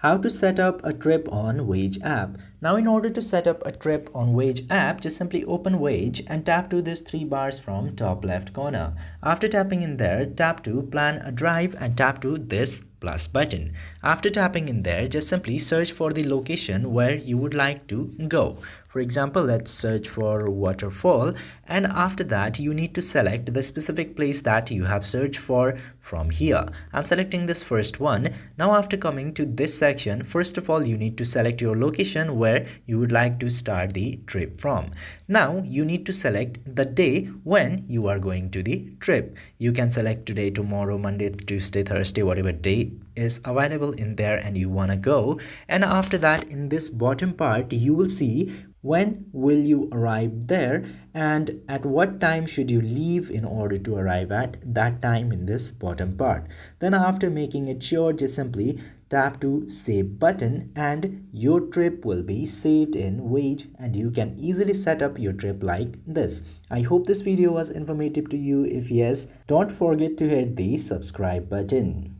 How to set up a trip on Waze app. Now in order to set up a trip on Waze app, just simply open Waze and tap to these three bars from top left corner. After tapping in there, tap to plan a drive and tap to this plus button. After tapping in there, just simply search for the location where you would like to go. For example, let's search for waterfall, and after that you need to select the specific place that you have searched for from here. I'm selecting this first one. Now after coming to this section, first of all you need to select your location where you would like to start the trip from. Now you need to select the day when you are going to the trip. You can select today, tomorrow, Monday, Tuesday, Thursday, whatever day is available in there and you want to go. And after that, in this bottom part you will see when will you arrive there and at what time should you leave in order to arrive at that time in this bottom part. Then after making it sure, just simply tap to save button and your trip will be saved in Waze and you can easily set up your trip like this. I hope this video was informative to you. If yes, don't forget to hit the subscribe button.